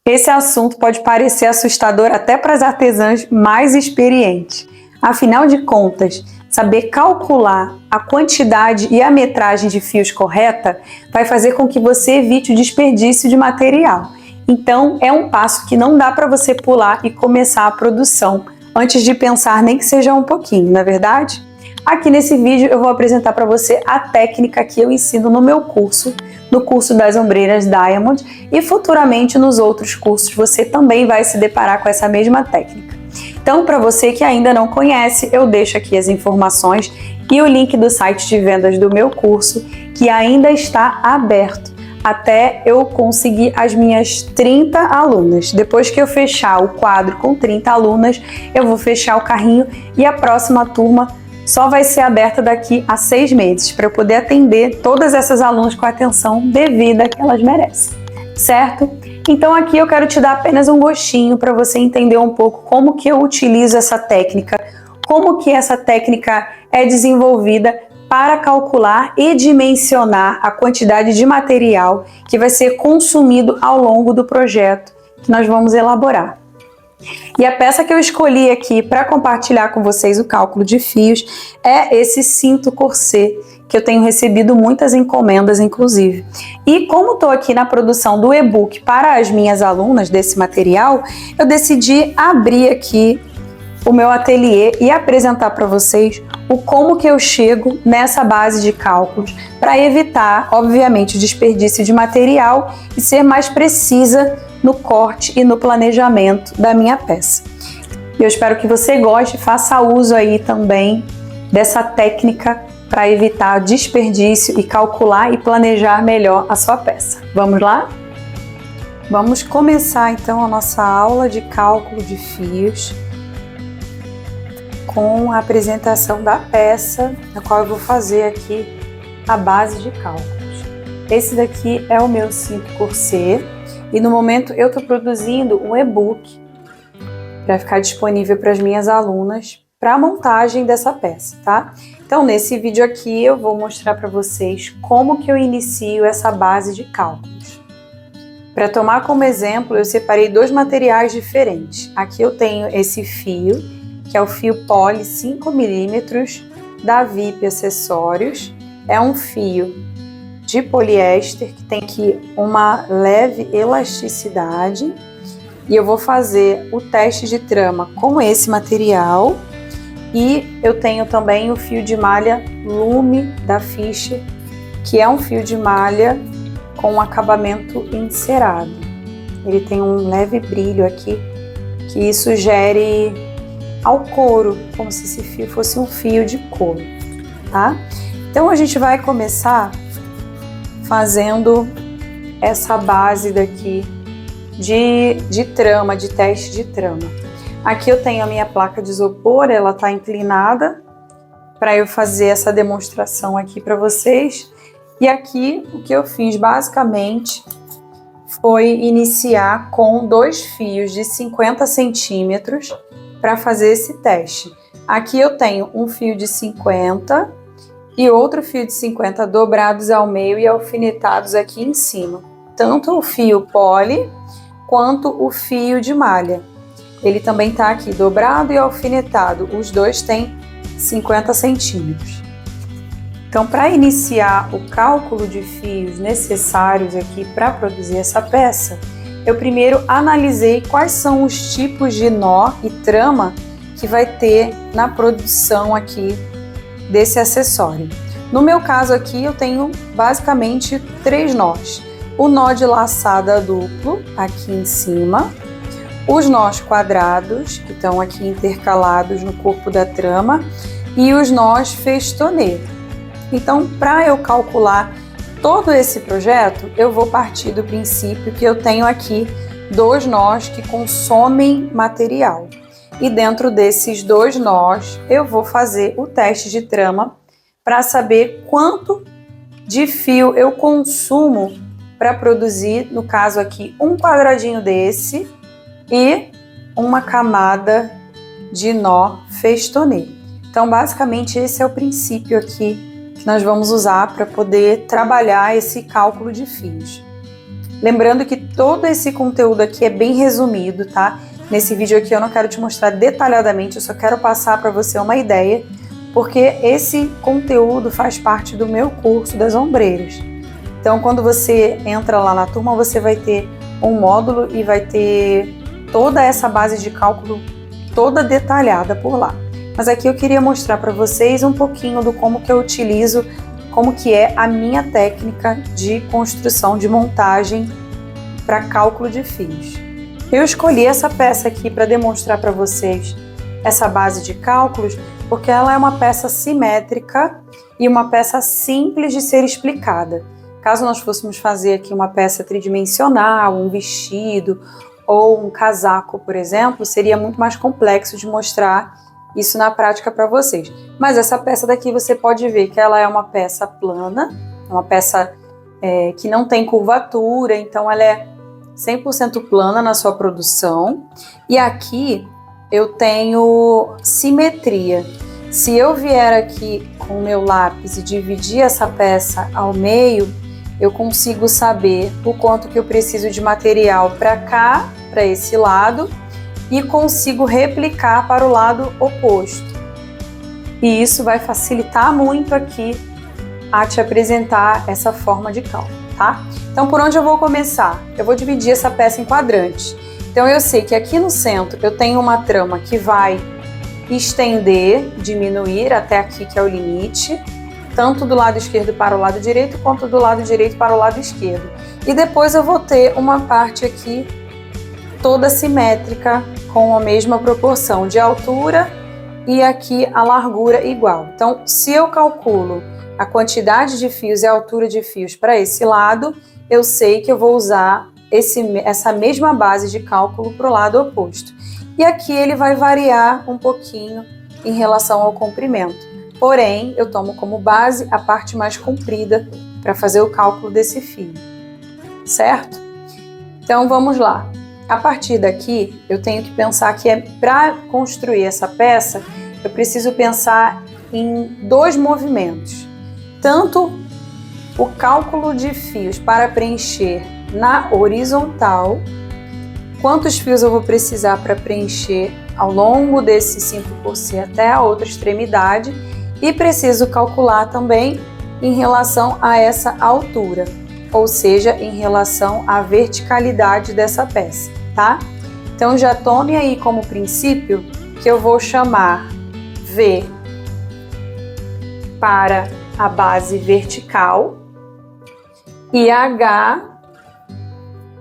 Esse assunto pode parecer assustador até para as artesãs mais experientes. Afinal de contas, saber calcular a quantidade e a metragem de fios correta vai fazer com que você evite o desperdício de material. Então, é um passo que não dá para você pular e começar a produção antes de pensar nem que seja um pouquinho, não é verdade? Aqui nesse vídeo eu vou apresentar para você a técnica que eu ensino no meu curso, no curso das ombreiras Diamond, e futuramente nos outros cursos você também vai se deparar com essa mesma técnica. Então, para você que ainda não conhece, eu deixo aqui as informações e o link do site de vendas do meu curso, que ainda está aberto até eu conseguir as minhas 30 alunas. Depois que eu fechar o quadro com 30 alunas, eu vou fechar o carrinho e a próxima turma só vai ser aberta daqui a 6 meses, para eu poder atender todas essas alunas com a atenção devida que elas merecem, certo? Então aqui eu quero te dar apenas um gostinho para você entender um pouco como que eu utilizo essa técnica, como que essa técnica é desenvolvida para calcular e dimensionar a quantidade de material que vai ser consumido ao longo do projeto que nós vamos elaborar. E a peça que eu escolhi aqui para compartilhar com vocês o cálculo de fios é esse cinto corset, que eu tenho recebido muitas encomendas, inclusive. E como estou aqui na produção do e-book para as minhas alunas desse material, eu decidi abrir aqui o meu ateliê e apresentar para vocês o como que eu chego nessa base de cálculos para evitar, obviamente, o desperdício de material e ser mais precisa no corte e no planejamento da minha peça. Eu espero que você goste e faça uso aí também dessa técnica para evitar desperdício e calcular e planejar melhor a sua peça. Vamos lá? Vamos começar então a nossa aula de cálculo de fios com a apresentação da peça, na qual eu vou fazer aqui a base de cálculos. Esse daqui é o meu cinto corset e no momento eu estou produzindo um e-book para ficar disponível para as minhas alunas para a montagem dessa peça, tá? Então nesse vídeo aqui eu vou mostrar para vocês como que eu inicio essa base de cálculos. Para tomar como exemplo, eu separei dois materiais diferentes. Aqui eu tenho esse fio, que é o fio Poly 5mm da VIP Acessórios. É um fio de poliéster que tem aqui uma leve elasticidade. E eu vou fazer o teste de trama com esse material. E eu tenho também o fio de malha Lume da Fischer, que é um fio de malha com um acabamento encerado. Ele tem um leve brilho aqui, que sugere ao couro, como se esse fio fosse um fio de couro, tá? Então a gente vai começar fazendo essa base daqui de trama, de teste de trama. Aqui eu tenho a minha placa de isopor, ela tá inclinada para eu fazer essa demonstração aqui para vocês. E aqui o que eu fiz basicamente foi iniciar com dois fios de 50 centímetros para fazer esse teste. Aqui eu tenho um fio de 50 e outro fio de 50 dobrados ao meio e alfinetados aqui em cima. Tanto o fio poly quanto o fio de malha. Ele também está aqui dobrado e alfinetado. Os dois têm 50 centímetros. Então, para iniciar o cálculo de fios necessários aqui para produzir essa peça, eu primeiro analisei quais são os tipos de nó e trama que vai ter na produção aqui desse acessório. No meu caso aqui eu tenho basicamente 3 nós. O nó de laçada duplo aqui em cima, os nós quadrados que estão aqui intercalados no corpo da trama e os nós festonê. Então, para eu calcular todo esse projeto, eu vou partir do princípio que eu tenho aqui 2 nós que consomem material. E dentro desses 2 nós, eu vou fazer o teste de trama para saber quanto de fio eu consumo para produzir, no caso aqui, um quadradinho desse e uma camada de nó festonê. Então, basicamente, esse é o princípio aqui que nós vamos usar para poder trabalhar esse cálculo de fios. Lembrando que todo esse conteúdo aqui é bem resumido, tá? Nesse vídeo aqui eu não quero te mostrar detalhadamente, eu só quero passar para você uma ideia, porque esse conteúdo faz parte do meu curso das ombreiras. Então, quando você entra lá na turma, você vai ter um módulo e vai ter toda essa base de cálculo toda detalhada por lá. Mas aqui eu queria mostrar para vocês um pouquinho do como que eu utilizo, como que é a minha técnica de construção, de montagem para cálculo de fios. Eu escolhi essa peça aqui para demonstrar para vocês essa base de cálculos, porque ela é uma peça simétrica e uma peça simples de ser explicada. Caso nós fôssemos fazer aqui uma peça tridimensional, um vestido ou um casaco, por exemplo, seria muito mais complexo de mostrar isso na prática para vocês. Mas essa peça daqui você pode ver que ela é uma peça plana, uma peça que não tem curvatura, então ela é 100% plana na sua produção. E aqui eu tenho simetria. Se eu vier aqui com o meu lápis e dividir essa peça ao meio, eu consigo saber o quanto que eu preciso de material para cá, para esse lado, e consigo replicar para o lado oposto. E isso vai facilitar muito aqui a te apresentar essa forma de cálculo, tá? Então, por onde eu vou começar? Eu vou dividir essa peça em quadrantes. Então, eu sei que aqui no centro eu tenho uma trama que vai estender, diminuir até aqui, que é o limite, tanto do lado esquerdo para o lado direito, quanto do lado direito para o lado esquerdo. E depois eu vou ter uma parte aqui toda simétrica, com a mesma proporção de altura e aqui a largura igual. Então, se eu calculo a quantidade de fios e a altura de fios para esse lado, eu sei que eu vou usar essa mesma base de cálculo para o lado oposto. E aqui ele vai variar um pouquinho em relação ao comprimento. Porém, eu tomo como base a parte mais comprida para fazer o cálculo desse fio, certo? Então, vamos lá. A partir daqui, eu tenho que pensar que para construir essa peça, eu preciso pensar em dois movimentos. Tanto o cálculo de fios para preencher na horizontal, quantos fios eu vou precisar para preencher ao longo desse 5x até a outra extremidade, e preciso calcular também em relação a essa altura, ou seja, em relação à verticalidade dessa peça. Tá? Então já tome aí como princípio que eu vou chamar V para a base vertical e H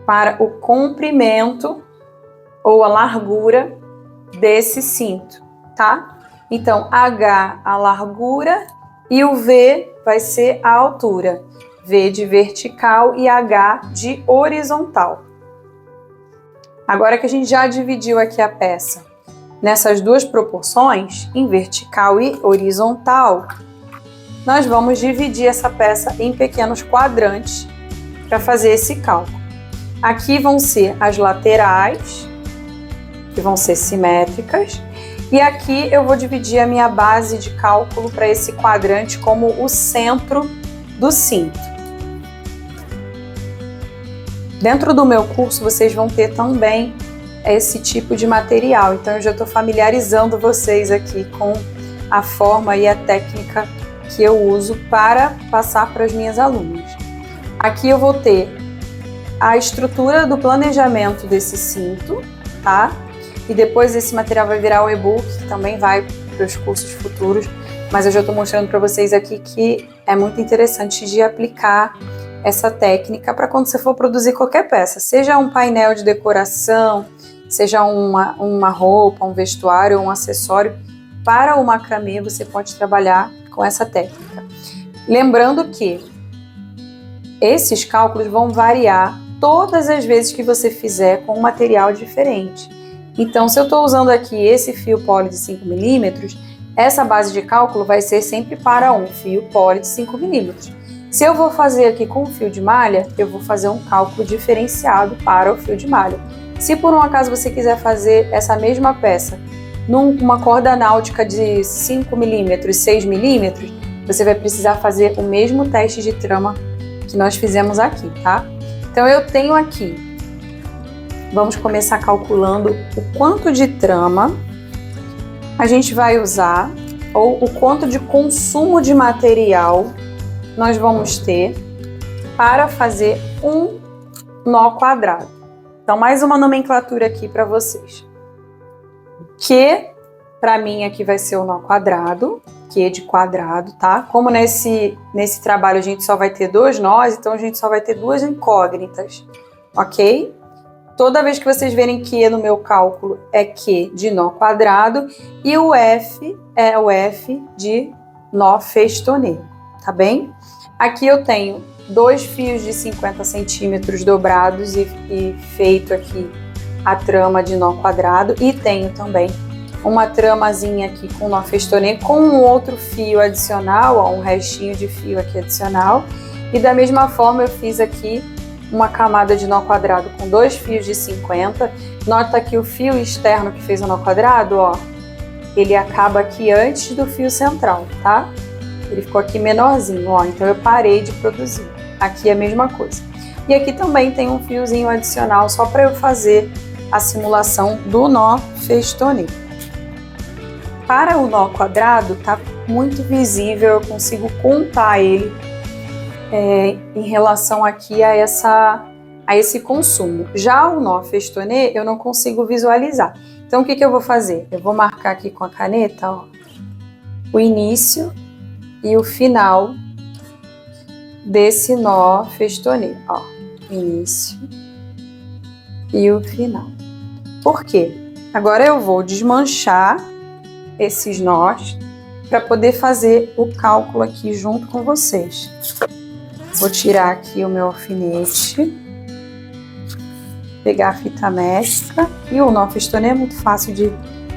para o comprimento ou a largura desse cinto, tá? Então H a largura e o V vai ser a altura, V de vertical e H de horizontal. Agora que a gente já dividiu aqui a peça nessas duas proporções, em vertical e horizontal, nós vamos dividir essa peça em pequenos quadrantes para fazer esse cálculo. Aqui vão ser as laterais, que vão ser simétricas, e aqui eu vou dividir a minha base de cálculo para esse quadrante como o centro do cinto. Dentro do meu curso, vocês vão ter também esse tipo de material. Então, eu já estou familiarizando vocês aqui com a forma e a técnica que eu uso para passar para as minhas alunas. Aqui eu vou ter a estrutura do planejamento desse cinto, tá? E depois esse material vai virar o e-book, que também vai para os cursos futuros. Mas eu já estou mostrando para vocês aqui que é muito interessante de aplicar essa técnica para quando você for produzir qualquer peça, seja um painel de decoração, seja uma roupa, um vestuário ou um acessório. Para o macramê você pode trabalhar com essa técnica. Lembrando que esses cálculos vão variar todas as vezes que você fizer com um material diferente. Então, se eu estou usando aqui esse fio poli de 5 mm, essa base de cálculo vai ser sempre para um fio poli de 5 mm. Se eu vou fazer aqui com fio de malha, eu vou fazer um cálculo diferenciado para o fio de malha. Se por um acaso você quiser fazer essa mesma peça numa corda náutica de 5 mm, 6 mm, você vai precisar fazer o mesmo teste de trama que nós fizemos aqui, tá? Então eu tenho aqui, vamos começar calculando o quanto de trama a gente vai usar, ou o quanto de consumo de material nós vamos ter para fazer um nó quadrado. Então, mais uma nomenclatura aqui para vocês. Q, para mim, aqui vai ser o nó quadrado, Q de quadrado, tá? Como nesse trabalho a gente só vai ter 2 nós, então a gente só vai ter 2 incógnitas, ok? Toda vez que vocês verem Q no meu cálculo é Q de nó quadrado e o F é o F de nó festoneiro, tá bem? Aqui eu tenho 2 fios de 50 centímetros dobrados e feito aqui a trama de nó quadrado, e tenho também uma tramazinha aqui com nó festoneiro com um outro fio adicional, ó, um restinho de fio aqui adicional, e da mesma forma eu fiz aqui uma camada de nó quadrado com 2 fios de 50. Nota que o fio externo que fez o nó quadrado, ó, ele acaba aqui antes do fio central, tá? Ele ficou aqui menorzinho, ó, então eu parei de produzir. Aqui é a mesma coisa. E aqui também tem um fiozinho adicional só para eu fazer a simulação do nó festoneiro. Para o nó quadrado tá muito visível, eu consigo contar ele em relação aqui a esse consumo. Já o nó festoneiro eu não consigo visualizar. Então o que eu vou fazer? Eu vou marcar aqui com a caneta, ó, o início e o final desse nó festoneiro, ó, início e o final. Por quê? Agora eu vou desmanchar esses nós para poder fazer o cálculo aqui junto com vocês. Vou tirar aqui o meu alfinete, pegar a fita métrica, e o nó festoneiro é muito fácil de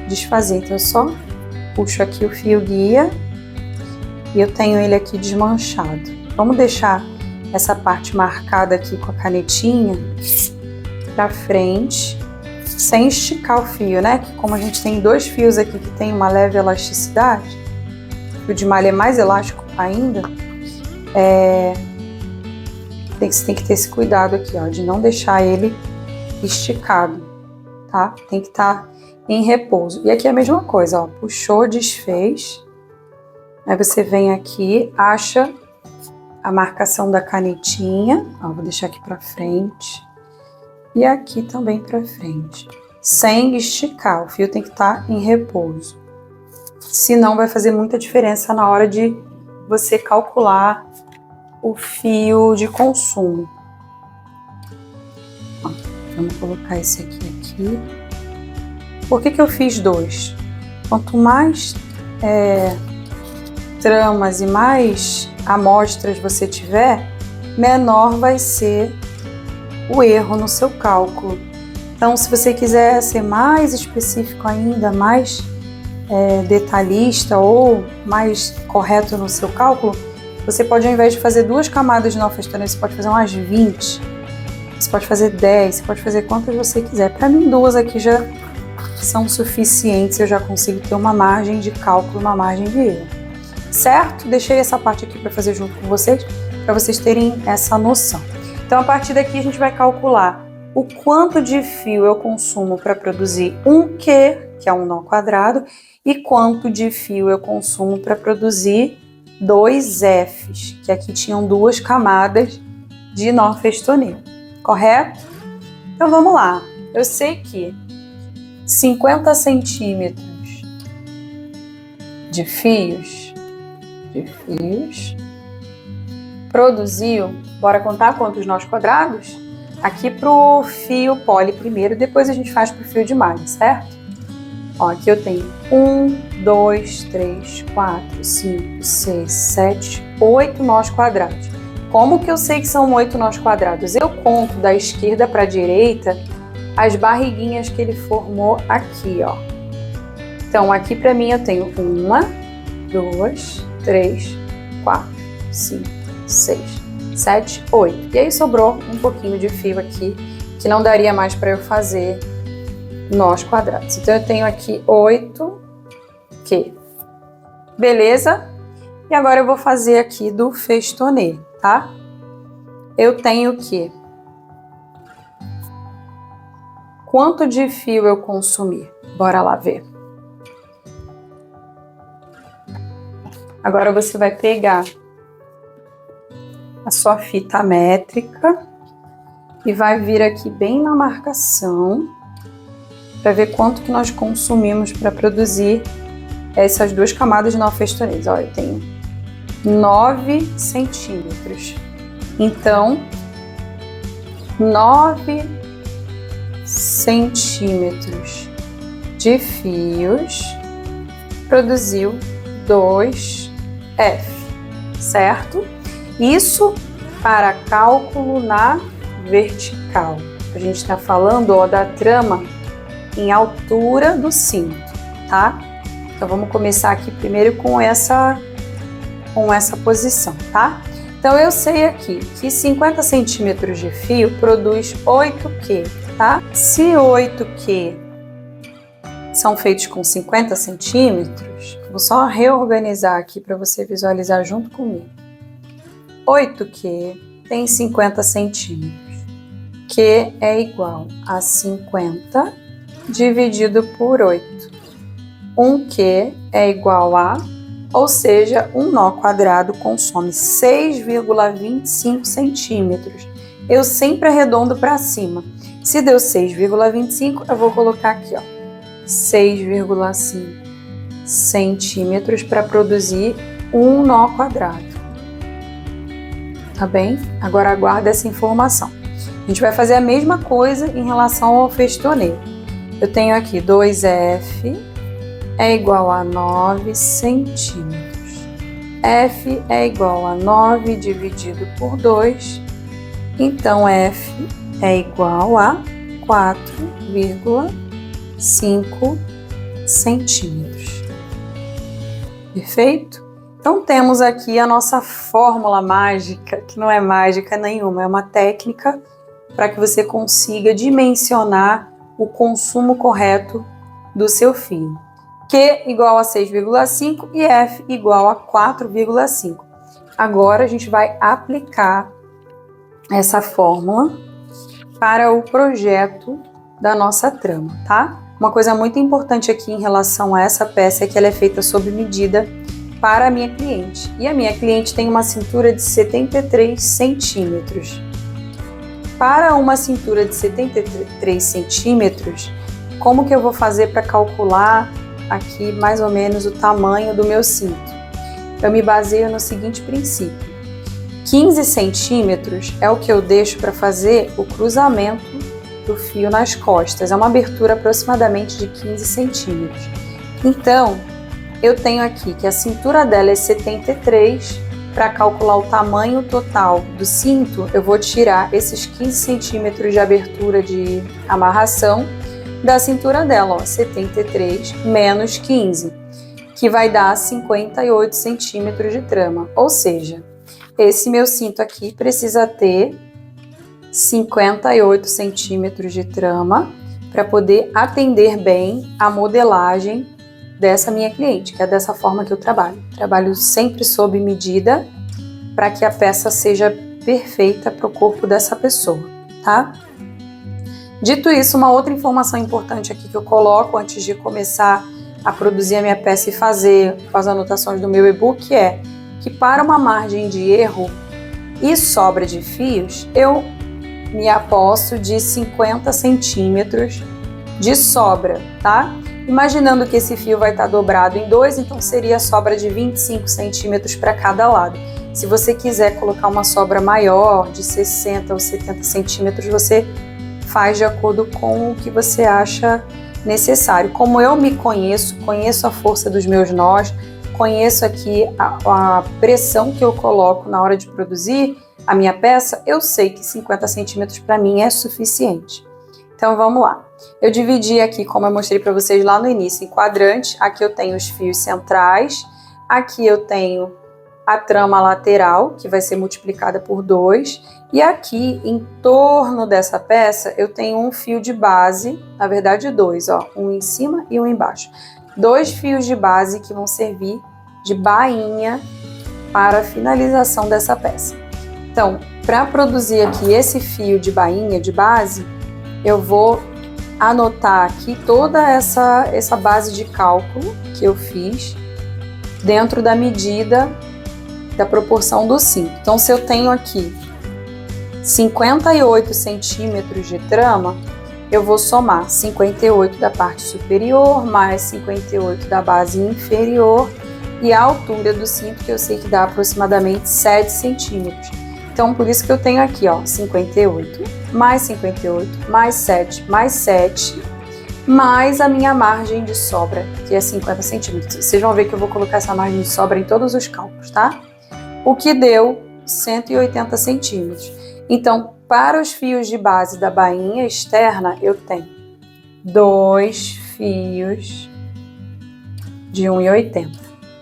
desfazer, então eu só puxo aqui o fio guia e eu tenho ele aqui desmanchado. Vamos deixar essa parte marcada aqui com a canetinha para frente, sem esticar o fio, né? Que como a gente tem 2 fios aqui que tem uma leve elasticidade, o fio de malha é mais elástico ainda, você tem que ter esse cuidado aqui, ó, de não deixar ele esticado, tá? Tem que estar em repouso. E aqui é a mesma coisa, ó, puxou, desfez. Aí você vem aqui, acha a marcação da canetinha, ó, vou deixar aqui pra frente. E aqui também pra frente. Sem esticar, o fio tem que estar em repouso. Senão vai fazer muita diferença na hora de você calcular o fio de consumo. Ó, vamos colocar esse aqui. Por que eu fiz 2? Quanto mais tramas e mais amostras você tiver, menor vai ser o erro no seu cálculo. Então, se você quiser ser mais específico ainda, mais detalhista ou mais correto no seu cálculo, você pode, ao invés de fazer 2 camadas de nó festoneiro, você pode fazer umas 20, você pode fazer 10, você pode fazer quantas você quiser. Para mim, 2 aqui já são suficientes, eu já consigo ter uma margem de cálculo, uma margem de erro. Certo? Deixei essa parte aqui para fazer junto com vocês, para vocês terem essa noção. Então, a partir daqui, a gente vai calcular o quanto de fio eu consumo para produzir um Q, que é um nó quadrado, e quanto de fio eu consumo para produzir 2 Fs, que aqui tinham 2 camadas de nó festoneiro, correto? Então vamos lá, eu sei que 50 centímetros de fios produziu, bora contar quantos nós quadrados? Aqui pro fio poli primeiro, depois a gente faz pro fio de malha, certo? Ó, aqui eu tenho 1, 2, 3, 4, 5, 6, 7, 8 nós quadrados. Como que eu sei que são 8 nós quadrados? Eu conto da esquerda para a direita as barriguinhas que ele formou aqui, ó. Então, aqui para mim eu tenho 1, 2, 3, 4, 5, 6, 7, 8. E aí sobrou um pouquinho de fio aqui, que não daria mais para eu fazer nós quadrados. Então, eu tenho aqui 8 Q. Beleza? E agora eu vou fazer aqui do festoneiro, tá? Eu tenho que quanto de fio eu consumi? Bora lá ver. Agora você vai pegar a sua fita métrica e vai vir aqui bem na marcação para ver quanto que nós consumimos para produzir essas 2 camadas de nofestones. Olha, eu tenho 9 centímetros. Então, 9 centímetros de fios produziu 2F, certo? Isso para cálculo na vertical. A gente está falando, ó, da trama em altura do cinto, tá? Então vamos começar aqui primeiro com essa posição, tá? Então eu sei aqui que 50 centímetros de fio produz 8Q, tá? Se 8Q são feitos com 50 centímetros, vou só reorganizar aqui para você visualizar junto comigo. 8Q tem 50 centímetros. Q é igual a 50 dividido por 8. 1Q é igual a, ou seja, um nó quadrado consome 6,25 centímetros. Eu sempre arredondo para cima. Se deu 6,25, eu vou colocar aqui, ó, 6,5 centímetros para produzir um nó quadrado. Tá bem? Agora aguarda essa informação. A gente vai fazer a mesma coisa em relação ao festoneiro. Eu tenho aqui 2F é igual a 9 centímetros. F é igual a 9 dividido por 2. Então, F é igual a 4,5 centímetros. Perfeito? Então, temos aqui a nossa fórmula mágica, que não é mágica nenhuma, é uma técnica para que você consiga dimensionar o consumo correto do seu fio. Q igual a 6,5 e F igual a 4,5. Agora a gente vai aplicar essa fórmula para o projeto da nossa trama, tá? Uma coisa muito importante aqui em relação a essa peça é que ela é feita sob medida para a minha cliente. E a minha cliente tem uma cintura de 73 centímetros. Para uma cintura de 73 centímetros, como que eu vou fazer para calcular aqui mais ou menos o tamanho do meu cinto? Eu me baseio no seguinte princípio. 15 centímetros é o que eu deixo para fazer o cruzamento do fio nas costas. É uma abertura aproximadamente de 15 centímetros. Então, eu tenho aqui que a cintura dela é 73. Para calcular o tamanho total do cinto, eu vou tirar esses 15 centímetros de abertura de amarração da cintura dela, ó, 73 menos 15, que vai dar 58 centímetros de trama. Ou seja, esse meu cinto aqui precisa ter 58 centímetros de trama para poder atender bem a modelagem dessa minha cliente, que é dessa forma que eu trabalho. Trabalho sempre sob medida para que a peça seja perfeita para o corpo dessa pessoa, tá? Dito isso, uma outra informação importante aqui que eu coloco antes de começar a produzir a minha peça e fazer as anotações do meu e-book é que para uma margem de erro e sobra de fios, eu me aposto de 50 centímetros de sobra, tá? Imaginando que esse fio vai estar dobrado em 2, então seria a sobra de 25 centímetros para cada lado. Se você quiser colocar uma sobra maior, de 60 ou 70 centímetros, você faz de acordo com o que você acha necessário. Como eu me conheço, conheço a força dos meus nós, conheço aqui a pressão que eu coloco na hora de produzir a minha peça, eu sei que 50 centímetros para mim é suficiente. Então vamos lá. Eu dividi aqui, como eu mostrei para vocês lá no início, em quadrante. Aqui eu tenho os fios centrais, aqui eu tenho a trama lateral, que vai ser multiplicada por 2, e aqui em torno dessa peça eu tenho um fio de base, na verdade 2, ó, um em cima e um embaixo. 2 fios de base que vão servir de bainha para a finalização dessa peça. Então, para produzir aqui esse fio de bainha, de base, eu vou anotar aqui toda essa base de cálculo que eu fiz dentro da medida da proporção do cinto. Então, se eu tenho aqui 58 centímetros de trama, eu vou somar 58 da parte superior mais 58 da base inferior e a altura do cinto, que eu sei que dá aproximadamente 7 centímetros. Então, por isso que eu tenho aqui, ó, 58 mais 58 mais 7 mais 7 mais a minha margem de sobra, que é 50 centímetros. Vocês vão ver que eu vou colocar essa margem de sobra em todos os cálculos, tá? O que deu 180 centímetros. Então, para os fios de base da bainha externa, eu tenho 2 fios de 1,80,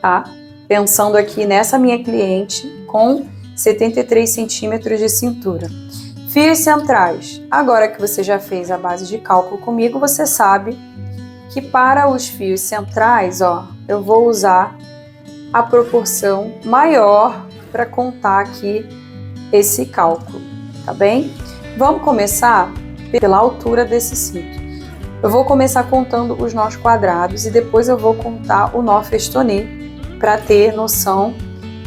tá? Pensando aqui nessa minha cliente com 73 centímetros de cintura. Fios centrais. Agora que você já fez a base de cálculo comigo, você sabe que para os fios centrais, ó, eu vou usar a proporção maior para contar aqui esse cálculo, tá bem? Vamos começar pela altura desse cinto. Eu vou começar contando os nós quadrados e depois eu vou contar o nó festonê para ter noção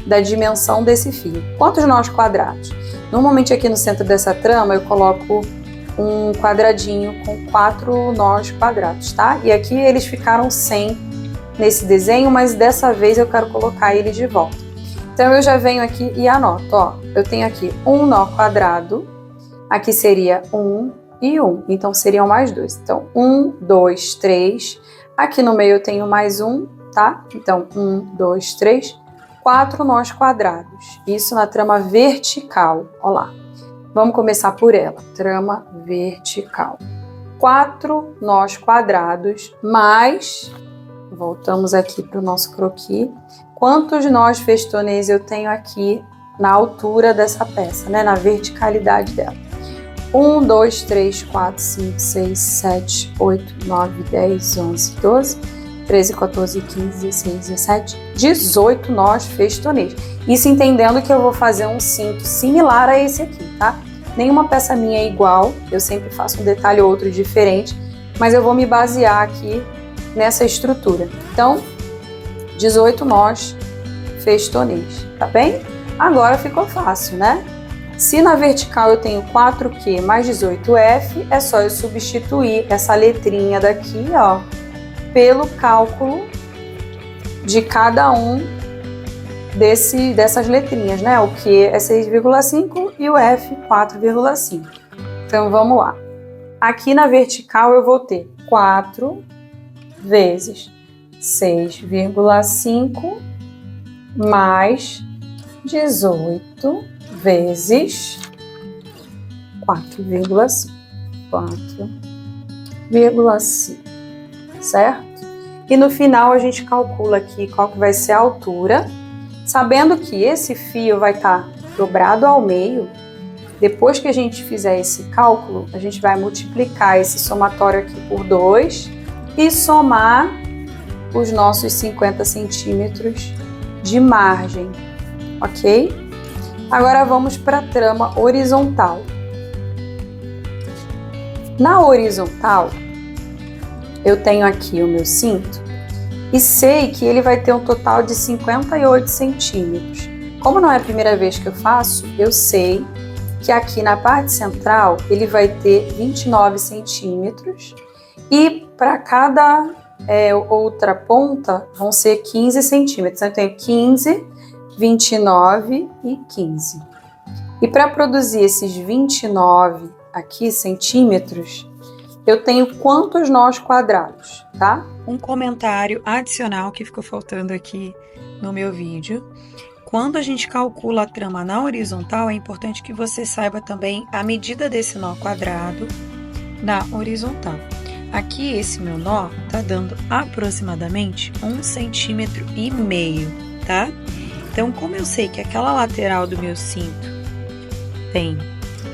da dimensão desse fio. Quantos nós quadrados? Normalmente aqui no centro dessa trama eu coloco um quadradinho com 4 nós quadrados, tá? E aqui eles ficaram sem nesse desenho, mas dessa vez eu quero colocar ele de volta. Então eu já venho aqui e anoto, ó, eu tenho aqui um nó quadrado, aqui seria 1 e 1, então seriam mais 2. Então 1, 2, 3, aqui no meio eu tenho mais um, tá? Então 1, 2, 3, 4 nós quadrados, isso na trama vertical, ó lá. Vamos começar por ela, trama vertical. 4 nós quadrados mais, voltamos aqui para o nosso croquis, quantos nós festonês eu tenho aqui na altura dessa peça, né, na verticalidade dela. 1, 2, 3, 4, 5, 6, 7, 8, 9, 10, 11, 12, 13, 14, 15, 16, 17, 18 nós festonês. Isso entendendo que eu vou fazer um cinto similar a esse aqui, tá? Nenhuma peça minha é igual, eu sempre faço um detalhe ou outro diferente, mas eu vou me basear aqui nessa estrutura. Então, 18 nós festonês, tá bem? Agora ficou fácil, né? Se na vertical eu tenho 4Q mais 18F, é só eu substituir essa letrinha daqui, ó, pelo cálculo de cada um dessas letrinhas, né? O Q é 6,5 e o F 4,5. Então, vamos lá. Aqui na vertical eu vou ter 4 vezes 6,5 mais 18 vezes 4,5. 4,5, certo? E no final a gente calcula aqui qual que vai ser a altura, sabendo que esse fio vai estar dobrado ao meio. Depois que a gente fizer esse cálculo, a gente vai multiplicar esse somatório aqui por 2 e somar os nossos 50 centímetros de margem, ok? Agora vamos para a trama horizontal. Na horizontal, eu tenho aqui o meu cinto e sei que ele vai ter um total de 58 centímetros. Como não é a primeira vez que eu faço, eu sei que aqui na parte central ele vai ter 29 centímetros e para cada outra ponta vão ser 15 centímetros. Então, eu tenho 15, 29 e 15. E para produzir esses 29 aqui centímetros, eu tenho quantos nós quadrados, tá? Um comentário adicional que ficou faltando aqui no meu vídeo. Quando a gente calcula a trama na horizontal, é importante que você saiba também a medida desse nó quadrado na horizontal. Aqui esse meu nó tá dando aproximadamente 1,5 centímetro, tá? Então, como eu sei que aquela lateral do meu cinto tem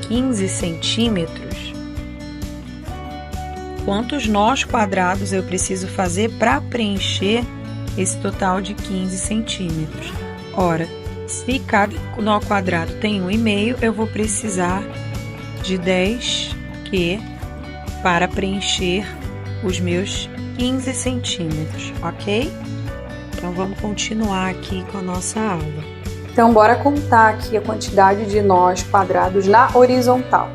15 centímetros, quantos nós quadrados eu preciso fazer para preencher esse total de 15 centímetros? Ora, se cada nó quadrado tem 1,5, eu vou precisar de 10Q para preencher os meus 15 centímetros, ok? Então, vamos continuar aqui com a nossa aula. Então, bora contar aqui a quantidade de nós quadrados na horizontal,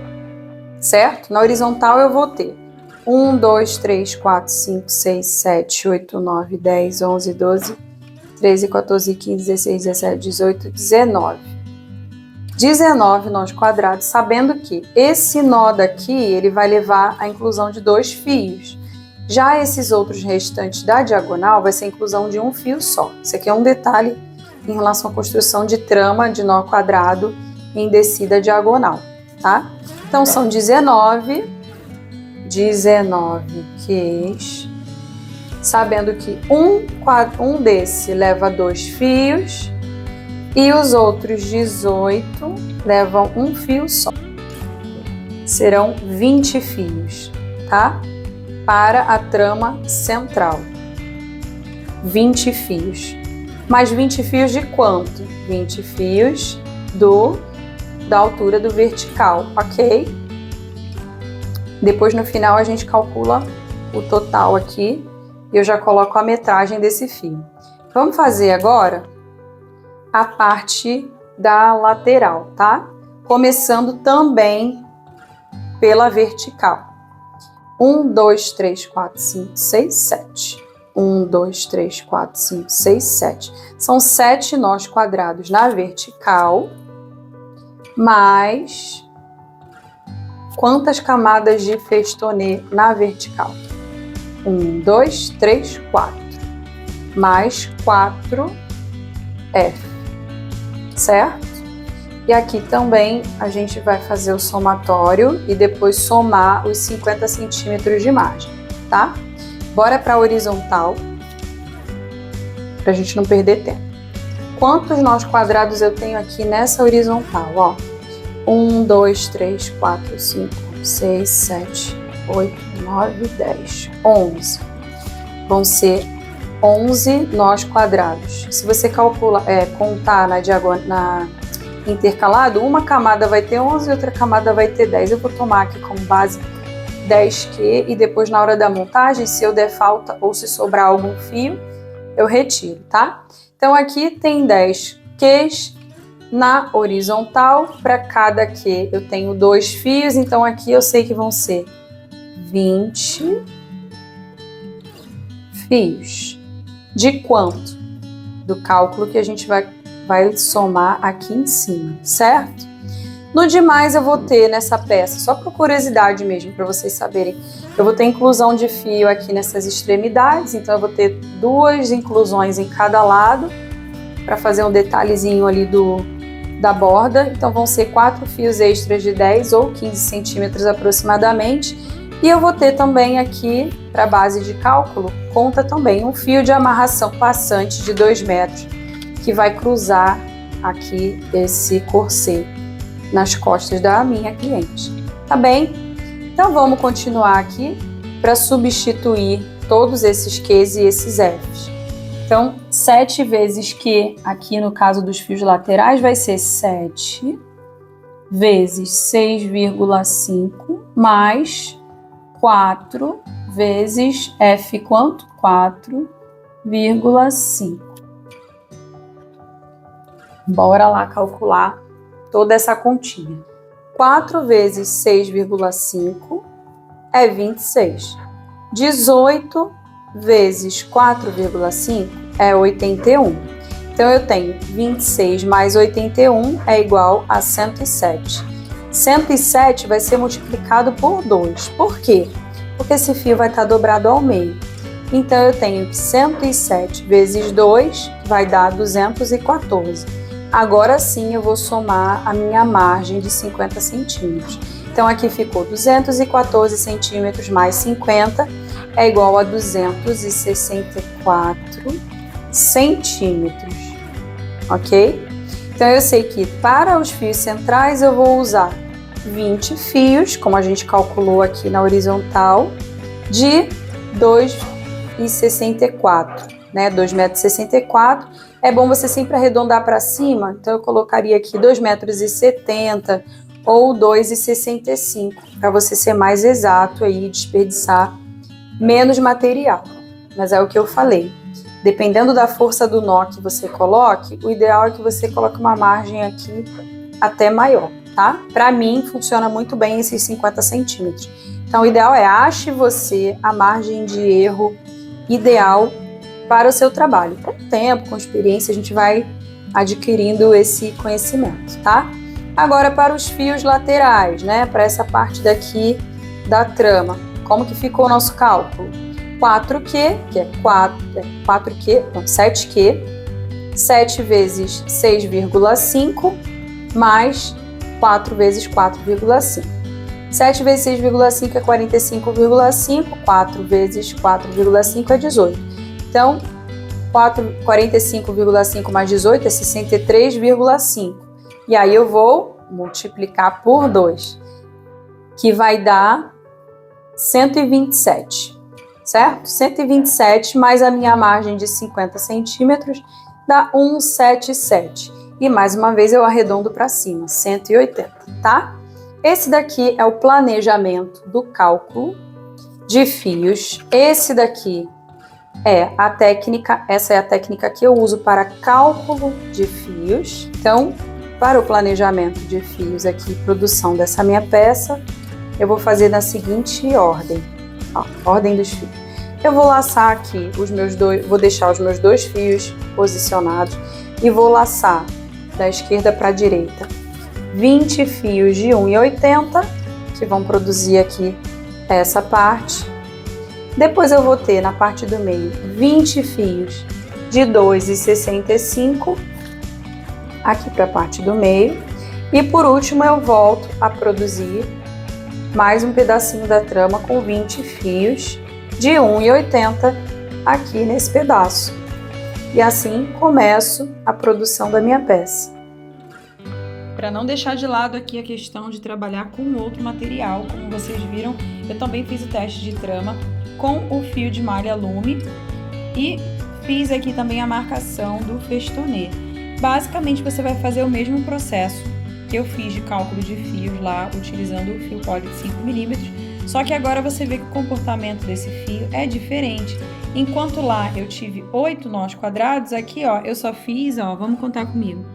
certo? Na horizontal eu vou ter 1, 2, 3, 4, 5, 6, 7, 8, 9, 10, 11, 12, 13, 14, 15, 16, 17, 18, 19. 19 nós quadrados, sabendo que esse nó daqui, ele vai levar a inclusão de 2 fios. Já esses outros restantes da diagonal vai ser a inclusão de um fio só. Isso aqui é um detalhe em relação à construção de trama de nó quadrado em descida diagonal, tá? Então, são 19 Qs, sabendo que um desse leva 2 fios e os outros 18 levam um fio só. Serão 20 fios, tá? Para a trama central. 20 fios. Mais 20 fios de quanto? 20 fios da altura do vertical, ok? Depois, no final, a gente calcula o total aqui e eu já coloco a metragem desse fio. Vamos fazer agora a parte da lateral, tá? Começando também pela vertical. 1, 2, 3, 4, 5, 6, 7. 1, 2, 3, 4, 5, 6, 7. São 7 nós quadrados na vertical, mais quantas camadas de festonê na vertical? 1, 2, 3, 4. Mais 4 F, certo? E aqui também a gente vai fazer o somatório e depois somar os 50 centímetros de margem, tá? Bora para a horizontal, para a gente não perder tempo. Quantos nós quadrados eu tenho aqui nessa horizontal? Ó, 1, 2, 3, 4, 5, 6, 7, 8, 9, 10, 11. Vão ser 11 nós quadrados. Se você contar na intercalado, uma camada vai ter 11 e outra camada vai ter 10. Eu vou tomar aqui como base 10Q e depois na hora da montagem, se eu der falta ou se sobrar algum fio, eu retiro, tá? Então aqui tem 10 Qs na horizontal, para cada Q eu tenho 2 fios, então aqui eu sei que vão ser 20 fios. De quanto? Do cálculo que a gente vai somar aqui em cima, certo? No demais eu vou ter nessa peça, só por curiosidade mesmo, para vocês saberem, eu vou ter inclusão de fio aqui nessas extremidades, então eu vou ter 2 inclusões em cada lado, para fazer um detalhezinho ali da borda, então vão ser 4 fios extras de 10 ou 15 centímetros aproximadamente, e eu vou ter também aqui, para a base de cálculo, conta também um fio de amarração passante de 2 metros, que vai cruzar aqui esse corset nas costas da minha cliente, tá bem? Então vamos continuar aqui para substituir todos esses Qs e esses Fs. Então 7 vezes Q, aqui no caso dos fios laterais, vai ser 7 vezes 6,5 mais 4 vezes F quanto? 4,5. Bora lá calcular toda essa continha. 4 vezes 6,5 é 26. 18 vezes 4,5 é 81. Então, eu tenho 26 mais 81 é igual a 107. 107 vai ser multiplicado por 2. Por quê? Porque esse fio vai estar dobrado ao meio. Então, eu tenho que 107 vezes 2 vai dar 214. Agora sim, eu vou somar a minha margem de 50 centímetros. Então, aqui ficou 214 centímetros mais 50 é igual a 264 centímetros, ok? Então, eu sei que para os fios centrais eu vou usar 20 fios, como a gente calculou aqui na horizontal, de 2,64, né? 2,64 m. É bom você sempre arredondar para cima, então eu colocaria aqui 2,70 m ou 2,65, para você ser mais exato aí e desperdiçar menos material. Mas é o que eu falei. Dependendo da força do nó que você coloque, o ideal é que você coloque uma margem aqui até maior, tá? Para mim, funciona muito bem esses 50 centímetros. Então, o ideal é ache você a margem de erro ideal para o seu trabalho. Com o tempo, com experiência, a gente vai adquirindo esse conhecimento, tá? Agora, para os fios laterais, né? Para essa parte daqui da trama, como que ficou o nosso cálculo? 4Q, que é 7Q, 7 vezes 6,5 mais 4 vezes 4,5. 7 vezes 6,5 é 45,5, 4 vezes 4,5 é 18. Então, 45,5 mais 18 é 63,5. E aí eu vou multiplicar por 2, que vai dar 127. Certo? 127 mais a minha margem de 50 centímetros dá 177. E mais uma vez eu arredondo para cima, 180, tá? Esse daqui é o planejamento do cálculo de fios. Esse daqui é a técnica, essa é a técnica que eu uso para cálculo de fios. Então, para o planejamento de fios aqui, produção dessa minha peça, eu vou fazer na seguinte ordem. Ordem dos fios. Eu vou laçar aqui os meus dois, vou deixar os meus 2 fios posicionados e vou laçar da esquerda para a direita 20 fios de 1,80 que vão produzir aqui essa parte. Depois eu vou ter na parte do meio 20 fios de 2,65 aqui para a parte do meio. E por último eu volto a produzir mais um pedacinho da trama com 20 fios de 1,80 aqui nesse pedaço. E assim começo a produção da minha peça. Para não deixar de lado aqui a questão de trabalhar com outro material, como vocês viram, eu também fiz o teste de trama com o fio de malha lume e fiz aqui também a marcação do festonê. Basicamente você vai fazer o mesmo processo que eu fiz de cálculo de fios lá, utilizando o fio poly de 5mm, só que agora você vê que o comportamento desse fio é diferente. Enquanto lá eu tive 8 nós quadrados, aqui ó, eu só fiz, ó, vamos contar comigo,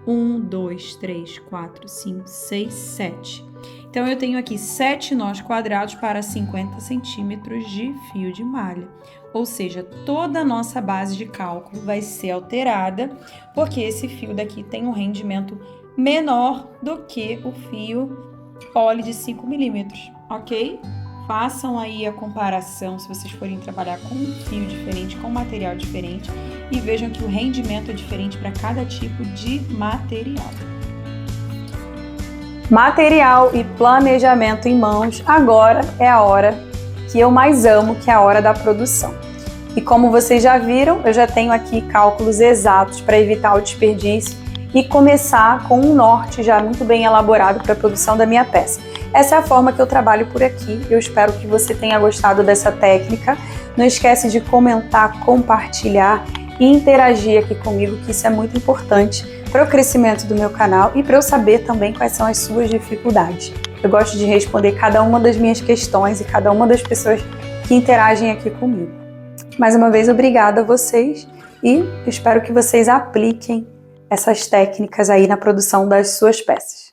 1, 2, 3, 4, 5, 6, 7. Então eu tenho aqui 7 nós quadrados para 50 centímetros de fio de malha. Ou seja, toda a nossa base de cálculo vai ser alterada, porque esse fio daqui tem um rendimento menor do que o fio poly de 5mm, ok? Façam aí a comparação se vocês forem trabalhar com um fio diferente, com material diferente, e vejam que o rendimento é diferente para cada tipo de material. Material e planejamento em mãos, agora é a hora que eu mais amo, que é a hora da produção. E como vocês já viram, eu já tenho aqui cálculos exatos para evitar o desperdício e começar com um norte já muito bem elaborado para a produção da minha peça. Essa é a forma que eu trabalho por aqui. Eu espero que você tenha gostado dessa técnica. Não esquece de comentar, compartilhar e interagir aqui comigo, que isso é muito importante para o crescimento do meu canal e para eu saber também quais são as suas dificuldades. Eu gosto de responder cada uma das minhas questões e cada uma das pessoas que interagem aqui comigo. Mais uma vez, obrigada a vocês e espero que vocês apliquem essas técnicas aí na produção das suas peças.